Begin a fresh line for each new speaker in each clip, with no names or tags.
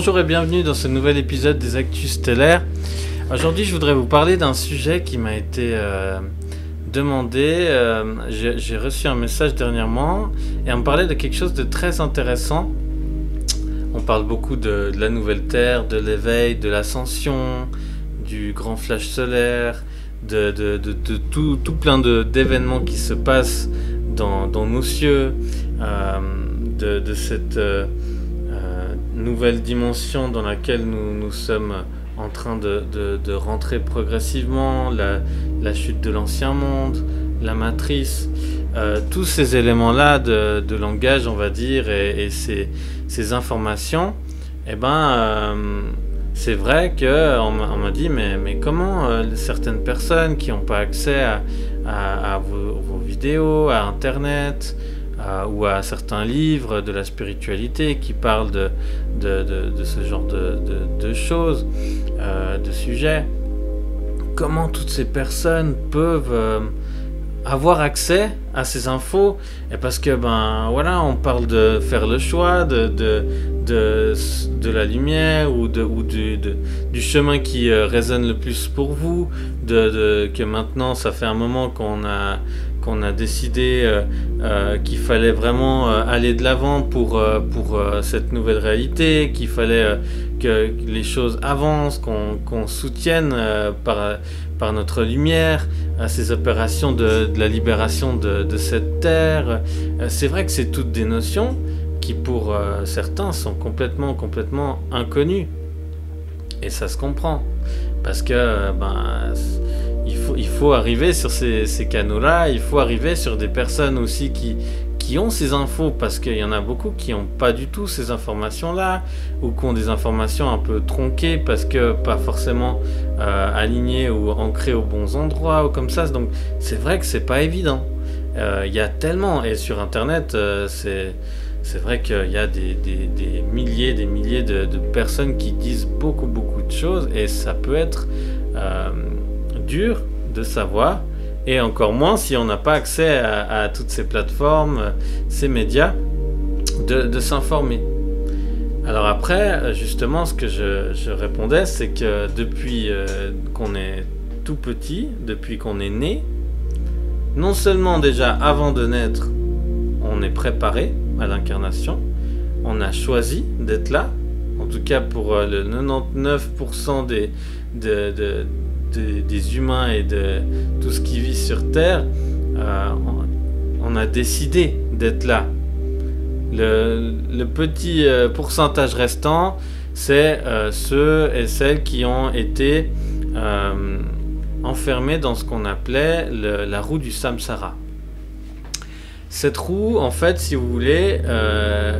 bonjour et bienvenue dans ce nouvel épisode des Actus Stellaires. Aujourd'hui, je voudrais vous parler d'un sujet qui m'a été demandé. J'ai reçu un message dernièrement et on me parlait de quelque chose de très intéressant. On parle beaucoup de la nouvelle Terre, de l'éveil, de l'ascension, du grand flash solaire, de tout plein d'événements qui se passent dans nos cieux, de cette nouvelle dimension dans laquelle nous sommes en train de rentrer progressivement, la chute de l'ancien monde, la matrice, tous ces éléments-là de langage, on va dire, et ces informations, c'est vrai qu'on m'a dit, mais comment certaines personnes qui n'ont pas accès à vos vidéos, à Internet, ou à certains livres de la spiritualité qui parlent de ce genre de choses, de sujets, comment toutes ces personnes peuvent avoir accès à ces infos? Et parce que on parle de faire le choix de la lumière ou du chemin qui résonne le plus pour vous, que maintenant ça fait un moment qu'on a décidé qu'il fallait vraiment aller de l'avant pour cette nouvelle réalité, qu'il fallait que les choses avancent, qu'on soutienne par notre lumière ces opérations de la libération de cette terre. C'est vrai que c'est toutes des notions qui pour certains sont complètement inconnues, et ça se comprend parce que il faut arriver sur ces canaux-là, il faut arriver sur des personnes aussi qui ont ces infos, parce qu'il y en a beaucoup qui n'ont pas du tout ces informations-là, ou qui ont des informations un peu tronquées, parce que pas forcément alignées ou ancrées aux bons endroits, ou comme ça. Donc c'est vrai que c'est pas évident. Il y a tellement, et sur Internet, c'est vrai qu'il y a des milliers de personnes qui disent beaucoup de choses, et ça peut être dur de savoir, et encore moins si on n'a pas accès à toutes ces plateformes, ces médias, de s'informer. Alors après, justement, ce que je répondais, c'est que depuis qu'on est tout petit, depuis qu'on est né, non seulement déjà avant de naître, on est préparé à l'incarnation, on a choisi d'être là, en tout cas pour le 99% des humains et de tout ce qui vit sur Terre, on a décidé d'être là. Le petit pourcentage restant, c'est ceux et celles qui ont été enfermés dans ce qu'on appelait la roue du samsara. Cette roue, en fait, si vous voulez,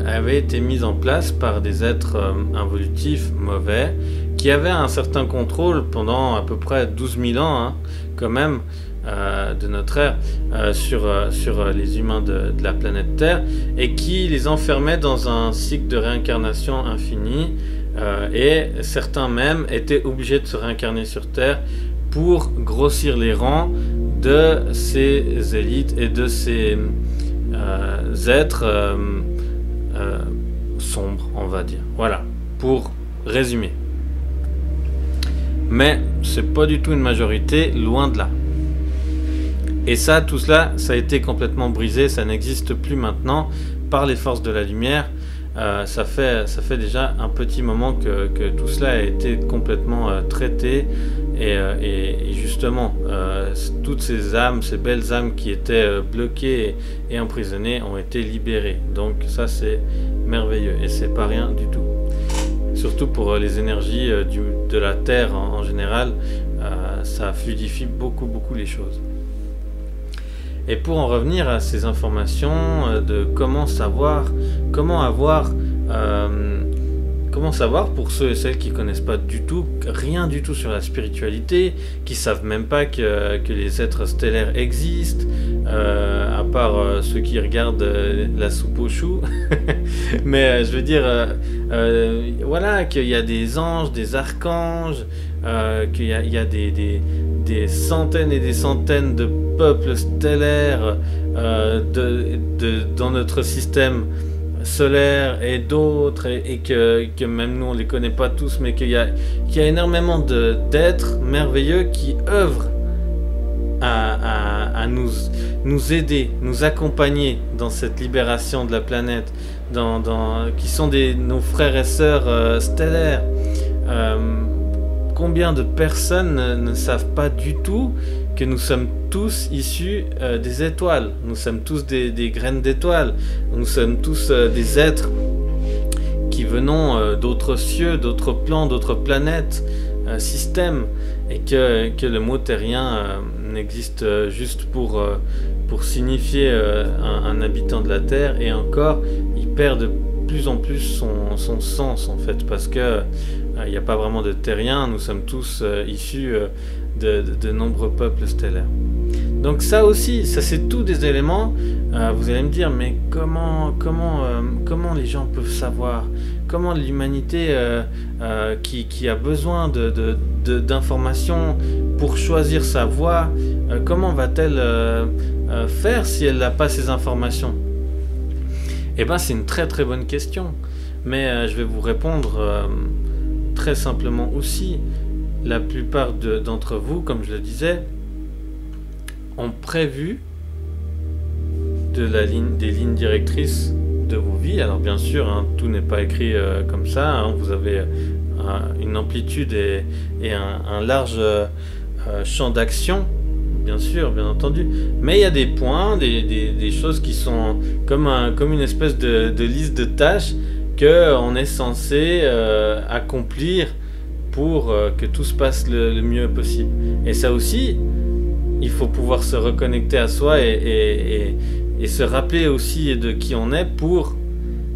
avait été mise en place par des êtres involutifs mauvais, qui avaient un certain contrôle pendant à peu près 12 000 ans, quand même, de notre ère, sur les humains de la planète Terre, et qui les enfermaient dans un cycle de réincarnation infini, et certains même étaient obligés de se réincarner sur Terre pour grossir les rangs de ces élites et de ces êtres sombres, on va dire. Voilà, pour résumer. Mais c'est pas du tout une majorité, loin de là. Et ça, tout cela, ça a été complètement brisé, ça n'existe plus maintenant par les forces de la lumière. Ça fait déjà un petit moment que tout cela a été complètement traité, et justement toutes ces âmes, ces belles âmes qui étaient bloquées et emprisonnées ont été libérées. Donc ça, c'est merveilleux, et c'est pas rien du tout. Surtout pour les énergies de la Terre en général, ça fluidifie beaucoup les choses. Et pour en revenir à ces informations de comment savoir pour ceux et celles qui connaissent pas du tout, rien du tout sur la spiritualité, qui savent même pas que les êtres stellaires existent, à part ceux qui regardent la soupe aux choux. Mais je veux dire, voilà, qu'il y a des anges, des archanges, qu'il y a des centaines et des centaines de peuples stellaires dans notre système solaires et d'autres, et que même nous on les connaît pas tous, mais qu'il y a énormément d'êtres merveilleux qui œuvrent à nous aider, nous accompagner dans cette libération de la planète, qui sont nos frères et sœurs stellaires. Combien de personnes ne savent pas du tout que nous sommes tous issus des étoiles. Nous sommes tous des graines d'étoiles. Nous sommes tous des êtres qui venons d'autres cieux, d'autres plans, d'autres planètes, systèmes, et que le mot terrien n'existe juste pour signifier un habitant de la Terre, et encore, il perd de plus en plus son sens en fait, parce que il n'y a pas vraiment de terriens, nous sommes tous issus de nombreux peuples stellaires. Donc ça aussi, ça c'est tous des éléments. Vous allez me dire, mais comment les gens peuvent savoir? Comment l'humanité qui a besoin d'informations pour choisir sa voie, comment va-t-elle faire si elle n'a pas ces informations? Eh bien, c'est une très très bonne question. Mais je vais vous répondre très simplement aussi. La plupart d'entre vous, comme je le disais, ont prévu des lignes directrices de vos vies. Alors bien sûr, hein, tout n'est pas écrit comme ça. Hein. Vous avez une amplitude et un large champ d'action, bien sûr, bien entendu. Mais il y a des points, des choses qui sont comme une espèce de liste de tâches qu'on est censé accomplir pour que tout se passe le mieux possible. Et ça aussi, il faut pouvoir se reconnecter à soi et se rappeler aussi de qui on est pour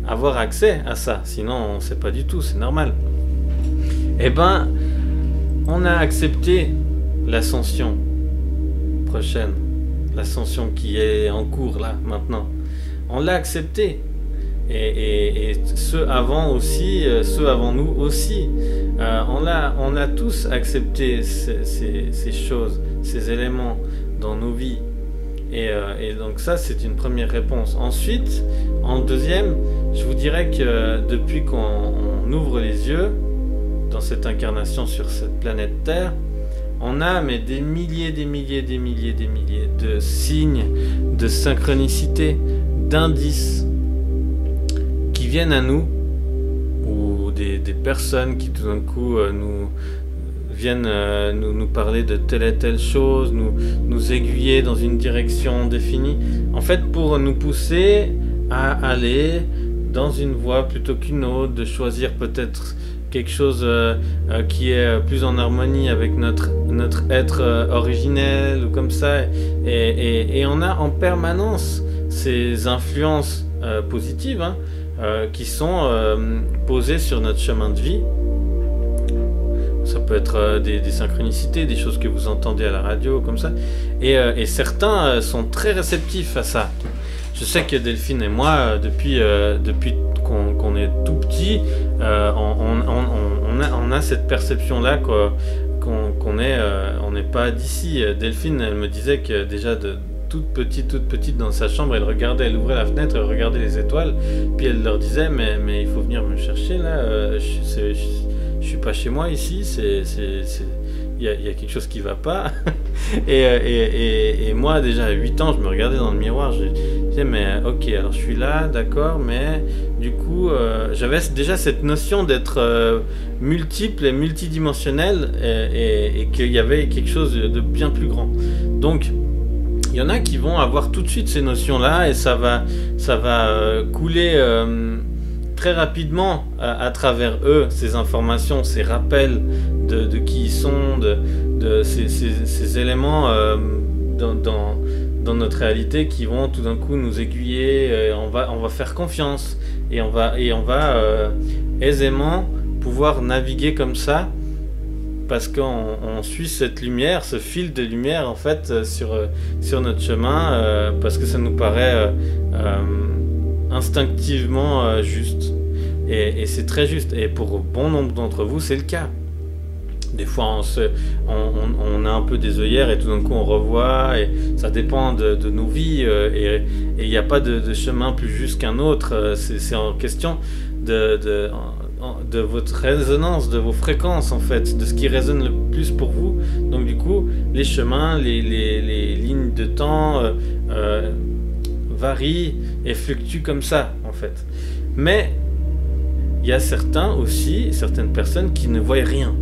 avoir accès à ça. Sinon, on ne sait pas du tout, c'est normal. Eh ben, on a accepté l'ascension prochaine, l'ascension qui est en cours là, maintenant. On l'a accepté. Et ceux avant aussi, ceux avant nous aussi, on a tous accepté ces choses, ces éléments dans nos vies, et donc ça c'est une première réponse. Ensuite, en deuxième, je vous dirais que depuis qu'on ouvre les yeux dans cette incarnation sur cette planète Terre, on a des milliers de signes, de synchronicités, d'indices qui viennent à nous, ou des personnes qui tout d'un coup nous viennent nous parler de telle et telle chose, nous aiguiller dans une direction définie, en fait pour nous pousser à aller dans une voie plutôt qu'une autre, de choisir peut-être quelque chose qui est plus en harmonie avec notre être originel, ou comme ça, et on a en permanence ces influences positives, hein, qui sont posées sur notre chemin de vie. Ça peut être des synchronicités, des choses que vous entendez à la radio, comme ça. Et certains sont très réceptifs à ça. Je sais que Delphine et moi, depuis qu'on est tout petit, on a cette perception-là qu'on n'est pas d'ici. Delphine, elle me disait que déjà toute petite dans sa chambre, elle ouvrait la fenêtre, elle regardait les étoiles, puis elle leur disait mais il faut venir me chercher là, je suis pas chez moi ici, il y a quelque chose qui va pas. et moi déjà à 8 ans, je me regardais dans le miroir, je disais mais ok, alors je suis là, d'accord, mais du coup j'avais déjà cette notion d'être multiple et multidimensionnel, et qu'il y avait quelque chose de bien plus grand. Donc il y en a qui vont avoir tout de suite ces notions-là, et ça va couler très rapidement à travers eux, ces informations, ces rappels de qui ils sont, de ces éléments dans notre réalité qui vont tout d'un coup nous aiguiller. On va faire confiance, et on va aisément pouvoir naviguer comme ça, parce qu'on suit cette lumière, ce fil de lumière en fait sur notre chemin, parce que ça nous paraît instinctivement juste, et c'est très juste, et pour bon nombre d'entre vous c'est le cas. Des fois, on a un peu des œillères et tout d'un coup, on revoit. Et ça dépend de nos vies. Et il n'y a pas de chemin plus juste qu'un autre. C'est en question de votre résonance, de vos fréquences, en fait, de ce qui résonne le plus pour vous. Donc, du coup, les chemins, les lignes de temps varient et fluctuent comme ça, en fait. Mais il y a certaines personnes qui ne voient rien.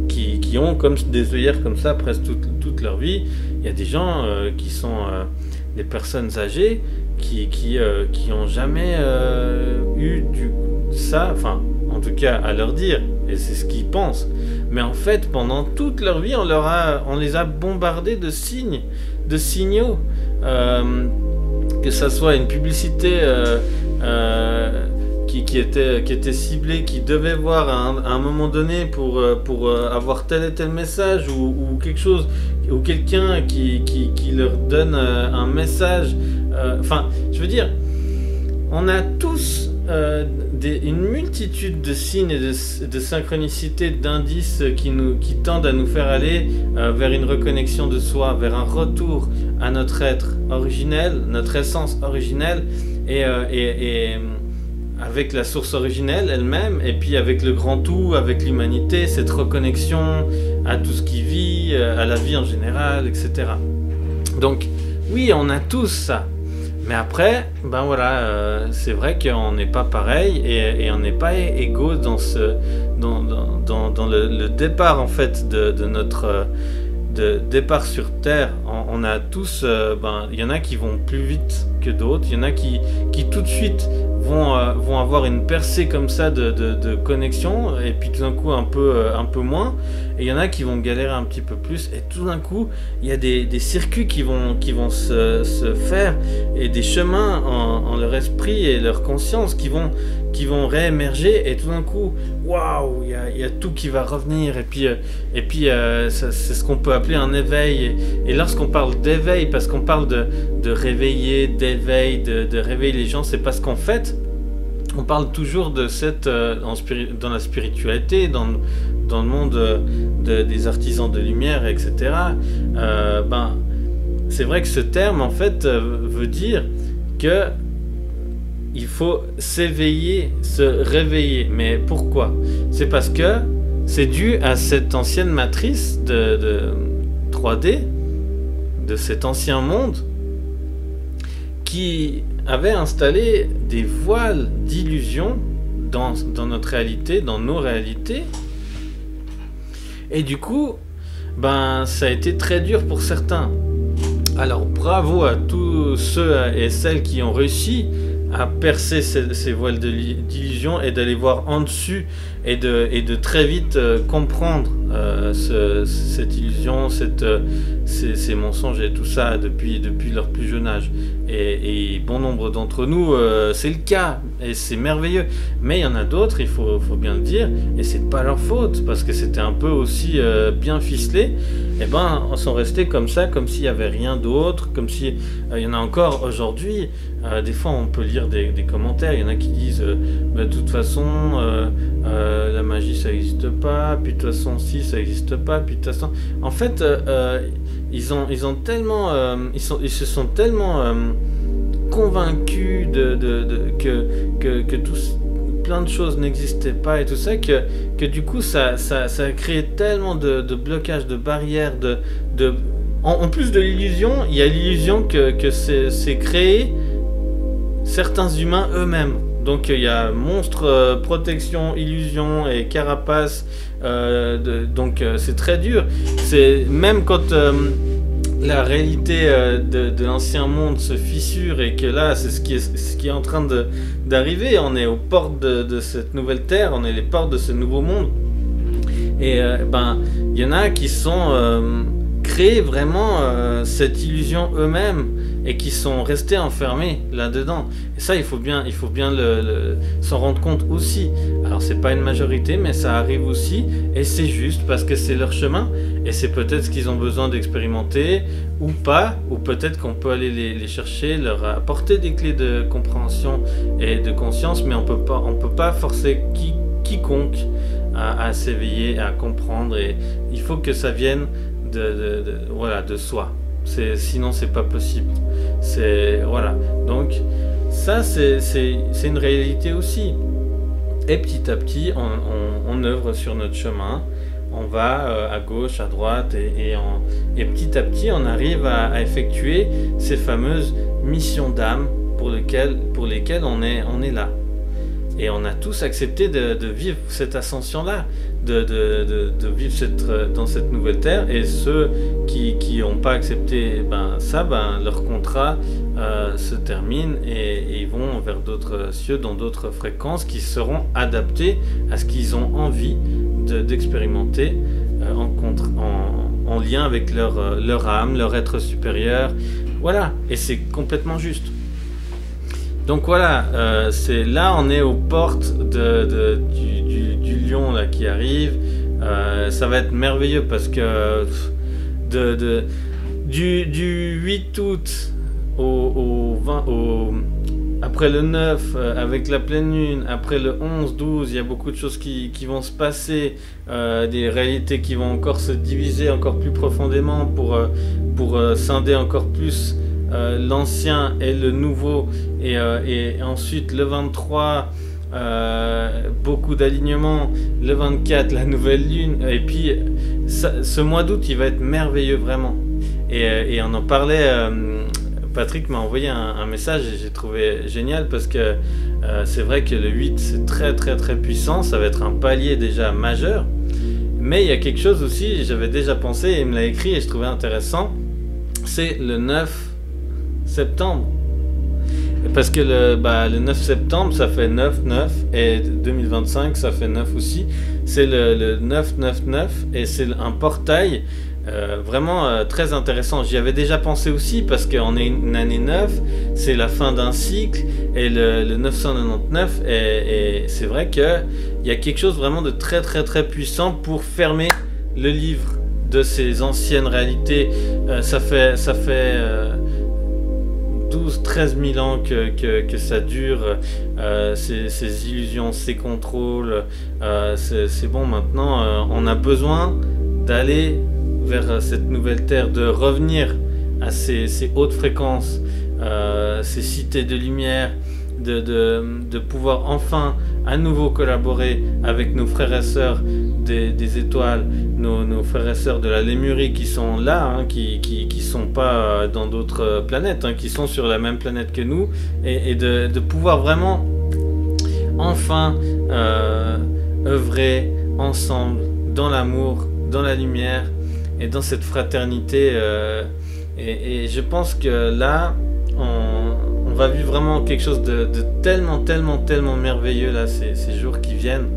Qui ont comme des œillères comme ça presque toute leur vie. Il y a des gens qui sont des personnes âgées qui ont jamais eu ça, enfin en tout cas à leur dire, et c'est ce qu'ils pensent. Mais en fait, pendant toute leur vie, on les a bombardés de signaux, que ça soit une publicité qui était ciblé, qui devait voir à un moment donné pour avoir tel et tel message ou quelque chose, ou quelqu'un qui leur donne un message. Enfin, je veux dire, on a tous une multitude de signes et de synchronicités, d'indices qui tendent à nous faire aller vers une reconnexion de soi, vers un retour à notre être originel, notre essence originelle, et avec la source originelle elle-même, et puis avec le grand tout, avec l'humanité, cette reconnexion à tout ce qui vit, à la vie en général, etc. Donc oui, on a tous ça. Mais après, ben voilà, c'est vrai qu'on n'est pas pareil et on n'est pas égaux dans le départ, en fait, de notre départ sur Terre. On a tous, il y en a qui vont plus vite que d'autres, il y en a qui tout de suite vont avoir une percée comme ça de connexion, et puis tout d'un coup un peu moins, et il y en a qui vont galérer un petit peu plus, et tout d'un coup il y a des circuits qui vont se faire, et des chemins en leur esprit et leur conscience qui vont réémerger, et tout d'un coup, waouh, il y a tout qui va revenir, et puis c'est ce qu'on peut appeler un éveil, et lorsqu'on parle d'éveil, parce qu'on parle de réveiller, d'éveil, de réveiller les gens, c'est parce qu'en fait, on parle toujours de dans la spiritualité, dans le monde des artisans de lumière, etc. C'est vrai que ce terme, en fait, veut dire que il faut s'éveiller, se réveiller. Mais pourquoi? C'est parce que c'est dû à cette ancienne matrice de 3D, de cet ancien monde, qui avait installé des voiles d'illusion dans notre réalité, dans nos réalités. Et du coup, ça a été très dur pour certains. Alors bravo à tous ceux et celles qui ont réussi à percer ces voiles d'illusion et d'aller voir en dessus et de très vite comprendre cette illusion, ces mensonges et tout ça depuis leur plus jeune âge. Et bon nombre d'entre nous, c'est le cas, et c'est merveilleux. Mais il y en a d'autres, il faut bien le dire, et c'est pas leur faute, parce que c'était un peu aussi bien ficelé. Et on sont restés comme ça, comme s'il n'y avait rien d'autre, comme si il y en a encore aujourd'hui. Des fois, on peut lire des commentaires, il y en a qui disent de toute façon, la magie ça n'existe pas, puis de toute façon si ça n'existe pas, puis de toute façon, en fait, ils se sont tellement convaincus que plein de choses n'existaient pas et tout ça, que du coup ça a créé tellement de blocages, de barrières, en plus de l'illusion, il y a l'illusion que c'est créé certains humains eux-mêmes. Donc il y a monstre, protection, illusion et carapace, donc c'est très dur. C'est même quand la réalité de l'ancien monde se fissure, et que là c'est ce qui est en train d'arriver. On est aux portes de cette nouvelle terre, on est les portes de ce nouveau monde, et il y en a qui sont créés vraiment cette illusion eux-mêmes, et qui sont restés enfermés là-dedans. Et ça, il faut bien s'en rendre compte aussi. Alors, c'est pas une majorité, mais ça arrive aussi, et c'est juste parce que c'est leur chemin, et c'est peut-être ce qu'ils ont besoin d'expérimenter, ou pas, ou peut-être qu'on peut aller les chercher, leur apporter des clés de compréhension et de conscience, mais on peut pas forcer quiconque à s'éveiller, à comprendre, et il faut que ça vienne voilà, de soi. Sinon c'est pas possible. Voilà. Donc ça c'est une réalité aussi. Et petit à petit on œuvre sur notre chemin. On va à gauche, à droite, et petit à petit on arrive à effectuer ces fameuses missions d'âme pour lesquelles on est là. Et on a tous accepté de vivre cette ascension-là, de vivre dans cette nouvelle terre. Et ceux qui n'ont pas accepté leur contrat se termine, et ils vont vers d'autres cieux, dans d'autres fréquences qui seront adaptées à ce qu'ils ont envie d'expérimenter en lien avec leur âme, leur être supérieur. Voilà, et c'est complètement juste. Donc voilà, là on est aux portes du lion là, qui arrive. Ça va être merveilleux parce que du 8 août au 20, après le 9 avec la pleine lune, après le 11-12, il y a beaucoup de choses qui vont se passer, des réalités qui vont encore se diviser encore plus profondément pour scinder encore plus l'ancien et le nouveau, et ensuite le 23 beaucoup d'alignements, le 24 la nouvelle lune, et puis ce mois d'août il va être merveilleux vraiment, et on en parlait. Patrick m'a envoyé un message et j'ai trouvé génial parce que c'est vrai que le 8 c'est très très très puissant, ça va être un palier déjà majeur, mais il y a quelque chose aussi, j'avais déjà pensé et il me l'a écrit et je trouvais intéressant, c'est le 9 septembre. Parce que le 9 septembre ça fait 9-9 et 2025 ça fait 9 aussi, c'est le 9-9-9 et c'est un portail vraiment très intéressant. J'y avais déjà pensé aussi parce qu'on est une année 9, c'est la fin d'un cycle, et le 999 et c'est vrai qu'il y a quelque chose vraiment de très très très puissant pour fermer le livre de ces anciennes réalités. Ça fait 12-13 000 ans que ça dure, ces illusions, ces contrôles. C'est bon, maintenant on a besoin d'aller vers cette nouvelle terre, de revenir à ces hautes fréquences, ces cités de lumière, de pouvoir enfin à nouveau collaborer avec nos frères et sœurs des étoiles, nos frères et sœurs de la Lémurie qui sont là, qui sont pas dans d'autres planètes, qui sont sur la même planète que nous, et de pouvoir vraiment enfin œuvrer ensemble dans l'amour, dans la lumière et dans cette fraternité, et je pense que là on va vivre vraiment quelque chose de tellement merveilleux là, ces jours qui viennent.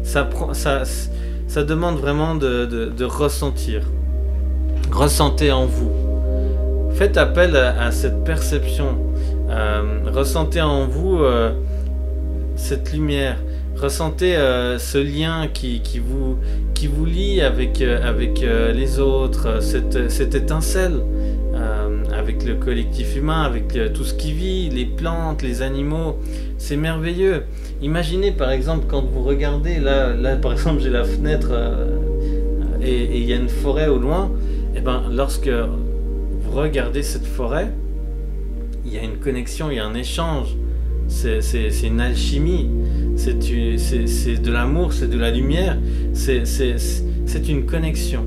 Ça demande vraiment de ressentir. Ressentez en vous, faites appel à cette perception, ressentez en vous cette lumière, ressentez ce lien qui vous lie avec les autres, cette étincelle avec le collectif humain, avec tout ce qui vit, les plantes, les animaux. C'est merveilleux. Imaginez par exemple quand vous regardez, là par exemple j'ai la fenêtre et il y a une forêt au loin, et ben lorsque vous regardez cette forêt, il y a une connexion, il y a un échange, c'est une alchimie, c'est de l'amour, c'est de la lumière, c'est une connexion,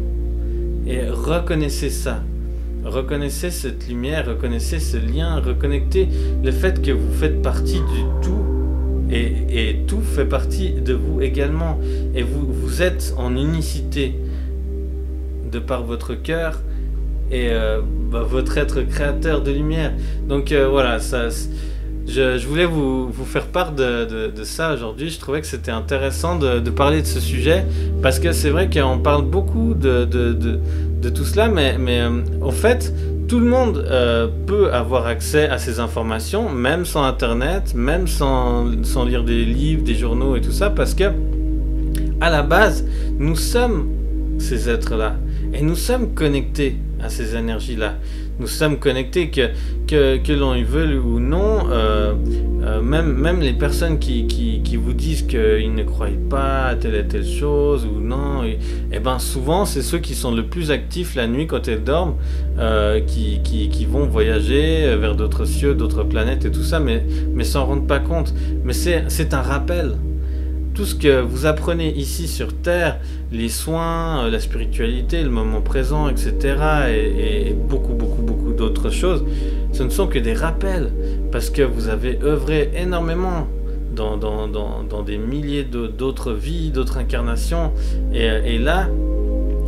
et reconnaissez ça. Reconnaissez cette lumière, reconnaissez ce lien, reconnectez le fait que vous faites partie du tout, et tout fait partie de vous également, et vous êtes en unicité de par votre cœur et votre être créateur de lumière. Donc voilà, je voulais vous faire part de ça aujourd'hui. Je trouvais que c'était intéressant de parler de ce sujet, parce que c'est vrai qu'on parle beaucoup de tout cela, mais en fait tout le monde peut avoir accès à ces informations, même sans internet, même sans lire des livres, des journaux et tout ça, parce que à la base nous sommes ces êtres là et nous sommes connectés à ces énergies là. nous sommes connectés, que l'on y veuille ou non. Même les personnes qui vous disent qu'ils ne croient pas à telle et telle chose ou non, et ben souvent c'est ceux qui sont le plus actifs la nuit quand elles dorment, qui vont voyager vers d'autres cieux, d'autres planètes et tout ça, mais s'en rendent pas compte. Mais c'est un rappel. Tout ce que vous apprenez ici sur Terre, les soins, la spiritualité, le moment présent, etc., et beaucoup d'autres choses, ce ne sont que des rappels, parce que vous avez œuvré énormément dans des milliers d'autres vies, d'autres incarnations, et là,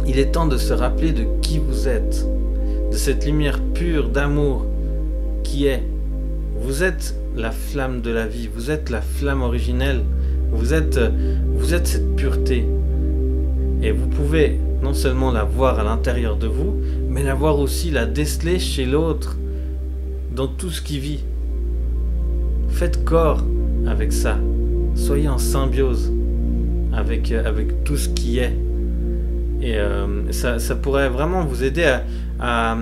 il est temps de se rappeler de qui vous êtes, de cette lumière pure d'amour qui est. Vous êtes la flamme de la vie, vous êtes la flamme originelle, vous êtes cette pureté, et vous pouvez non seulement la voir à l'intérieur de vous, mais la voir aussi, la déceler chez l'autre, dans tout ce qui vit. Faites corps avec ça, soyez en symbiose avec tout ce qui est, et ça pourrait vraiment vous aider à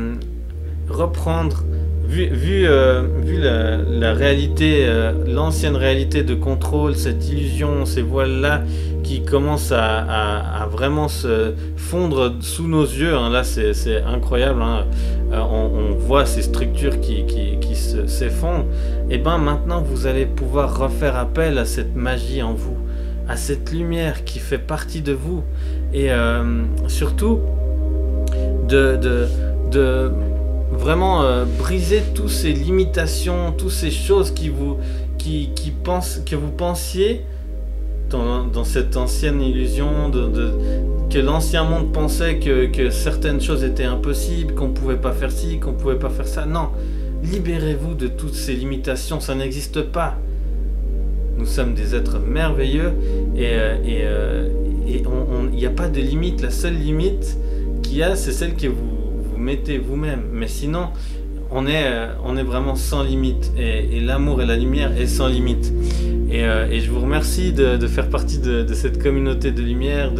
reprendre, vu la réalité, l'ancienne réalité de contrôle, cette illusion, ces voiles-là qui commencent à vraiment se fondre sous nos yeux, hein. Là c'est incroyable, hein. On voit ces structures qui s'effondrent. Et ben maintenant vous allez pouvoir refaire appel à cette magie en vous, à cette lumière qui fait partie de vous, et surtout de vraiment briser toutes ces limitations, toutes ces choses que vous pensiez dans cette ancienne illusion que l'ancien monde pensait que certaines choses étaient impossibles, qu'on pouvait pas faire ci, qu'on pouvait pas faire ça. Non, libérez-vous de toutes ces limitations, ça n'existe pas. Nous sommes des êtres merveilleux, et il n'y a pas de limite. La seule limite qu'il y a, c'est celle que vous mettez vous-même, mais sinon on est vraiment sans limite, et l'amour et la lumière est sans limite, et je vous remercie de faire partie de cette communauté de lumière.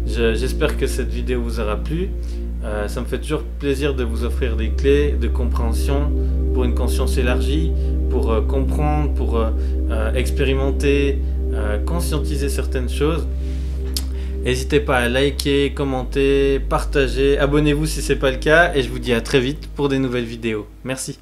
J'espère que cette vidéo vous aura plu. Ça me fait toujours plaisir de vous offrir des clés de compréhension pour une conscience élargie, pour comprendre, pour expérimenter, conscientiser certaines choses. N'hésitez pas à liker, commenter, partager, abonnez-vous si ce n'est pas le cas, et je vous dis à très vite pour des nouvelles vidéos. Merci.